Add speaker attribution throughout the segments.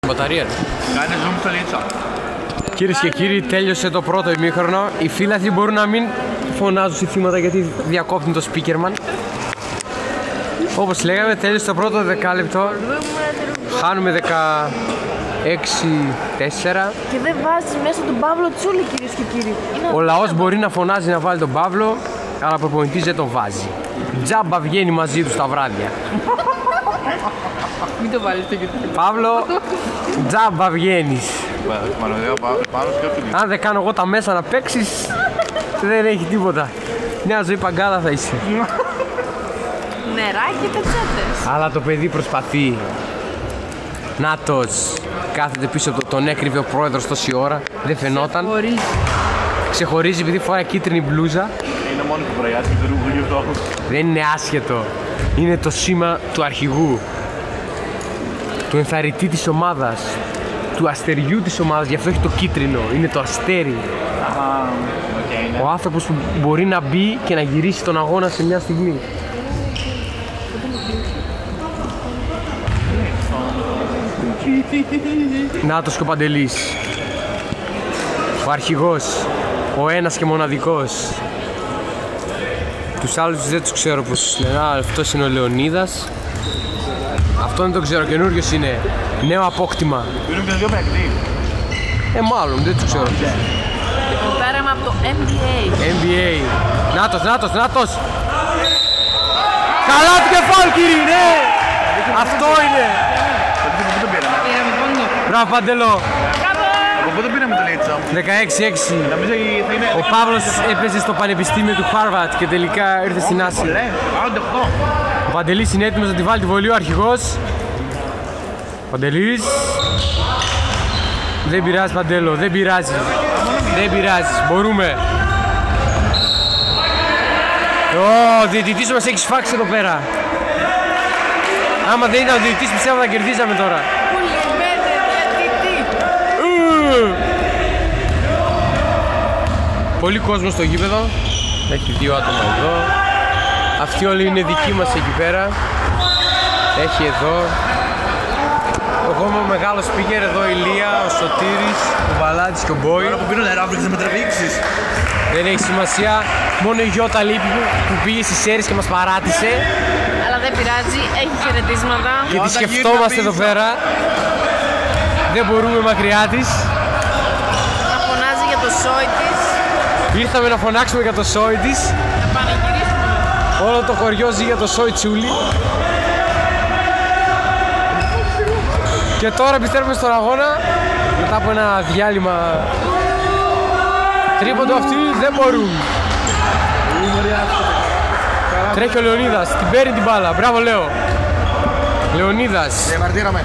Speaker 1: Μπαταρία.
Speaker 2: Κάνε zoom στο λίτσα.
Speaker 1: Κυρίες και κύριοι, τέλειωσε το πρώτο ημίχρονο. Οι φίλαθλοι μπορούν να μην φωνάζουν συνθήματα γιατί διακόπτουν το speakerman. Όπως λέγαμε, τέλειωσε το πρώτο δεκάλεπτο. Χάνουμε 16-4.
Speaker 3: Και δεν βάζει μέσα τον Παύλο Τσούλη, κυρίες και κύριοι.
Speaker 1: Ο λαός μπορεί να φωνάζει να βάλει τον Παύλο, αλλά ο προπονητής δεν τον βάζει. Τζάμπα βγαίνει μαζί του στα βράδια.
Speaker 3: Μην το βάλεις το YouTube.
Speaker 1: Παύλο, τζάμπα βγαίνεις.
Speaker 2: Αν
Speaker 1: Αν δεν κάνω εγώ τα μέσα να παίξεις, δεν έχει τίποτα. Μια ζωή παγκάδα θα είσαι.
Speaker 3: Νεράκι και πετσέτες.
Speaker 1: Αλλά το παιδί προσπαθεί. Νάτος, κάθεται πίσω από τον έκρυβε ο πρόεδρος τόση ώρα. Δεν φαινόταν. Ξεχωρίζει επειδή φοράει κίτρινη μπλούζα.
Speaker 2: είναι μόνο το πρωιάτικο του ρούχου γι' αυτό.
Speaker 1: Δεν είναι άσχετο. Είναι το σήμα του αρχηγού. Του ενθαρρυντή της ομάδας. Του αστεριού της ομάδας. Γι' αυτό έχει το κίτρινο. Είναι το αστέρι. Ο άνθρωπος που μπορεί να μπει και να γυρίσει τον αγώνα σε μια στιγμή. Νάτος και ο Παντελής. Ο αρχηγός. Ο ένας και μοναδικός. Τους άλλους δεν τους ξέρω πως τους λένε. Αυτός είναι ο Λεωνίδας. Αυτό δεν το ξέρω, καινούριος είναι. Νέο απόκτημα.
Speaker 2: Είναι και δύο παίκτες.
Speaker 1: Μάλλον δεν τους ξέρω.
Speaker 3: Το πέραμε από το NBA.
Speaker 1: NBA. Νάτος, Νάτος, Νάτος. Καλά του κεφάλι, κύριε, ναι. Αυτό είναι.
Speaker 3: Πήραμε πόντο.
Speaker 1: Μπράβο, Παντελό.
Speaker 2: Από πότε πήραμε το Λίτσα.
Speaker 1: 16-6.
Speaker 2: Νομίζω θα είναι...
Speaker 1: Ο Παύλος έπαιζε στο Πανεπιστήμιο του Χάρβαρτ και τελικά ήρθε στην Άση.
Speaker 2: Άντε 8.
Speaker 1: Ο Παντελής είναι έτοιμος να τη βάλει τη βολή, ο αρχηγός. Παντελής. Δεν πειράζει, Παντέλο, δεν πειράζει. Δεν πειράζει, μπορούμε. Ο διαιτητής μας έχει σφάξει εδώ πέρα. Άμα δεν ήταν ο διαιτητής πιστεύω θα κερδίζαμε τώρα. Πολύ κόσμο στο γήπεδο. Έχει δύο άτομα εδώ. Αυτοί όλοι είναι δικοί μας εκεί πέρα. Έχει εδώ. Εγώ είμαι ο μεγάλος speaker, εδώ η Λία, ο Σωτήρης, ο Βαλάτης και ο Μπόι.
Speaker 2: Τώρα που πίνω νερά βρήκες να με τραβήξεις.
Speaker 1: Δεν έχει σημασία. Μόνο η Γιώτα λείπει που πήγε στις Σέρις και μας παράτησε.
Speaker 3: Αλλά δεν πειράζει, έχει χαιρετίσματα.
Speaker 1: Και τη
Speaker 2: Γιώτα,
Speaker 1: σκεφτόμαστε
Speaker 2: γύρνα
Speaker 1: εδώ
Speaker 2: πίσω.
Speaker 1: πέρα. Δεν μπορούμε μακριά της.
Speaker 3: Να φωνάζει για το σόι της.
Speaker 1: Ήρθαμε να φωνάξουμε για το σόι της.
Speaker 3: Να πανηγυρίσουμε.
Speaker 1: Όλο το χωριό ζει για το σόι τσούλι. Και τώρα επιστρέφουμε στον αγώνα. Μετά από ένα διάλειμμα. Τρίποντο αυτοί δεν μπορούν. Τρέχει ο Λεωνίδας, την παίρνει την μπάλα. Μπράβο Λέο. Λεωνίδας.
Speaker 2: Διαμαρτύραμε.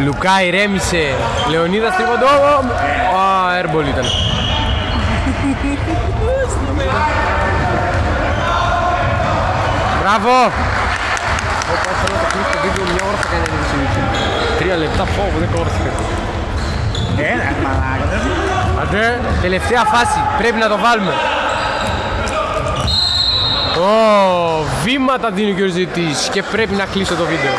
Speaker 1: Λουκά ηρέμησε. Λεωνίδας τρίποντο. Airball ήταν. Μπράβο! Όπα, θέλω να το κλείσω το βίντεο, μια ώρα θα κάνει ένα YouTube. 3 λεπτά, φόβο, δεν κόρθηκα.
Speaker 2: Έλα, μαλάκα.
Speaker 1: Αντέ, τελευταία φάση, πρέπει να το βάλουμε. Βήματα δίνει ο κ. Ζητής και πρέπει να κλείσω το βίντεο.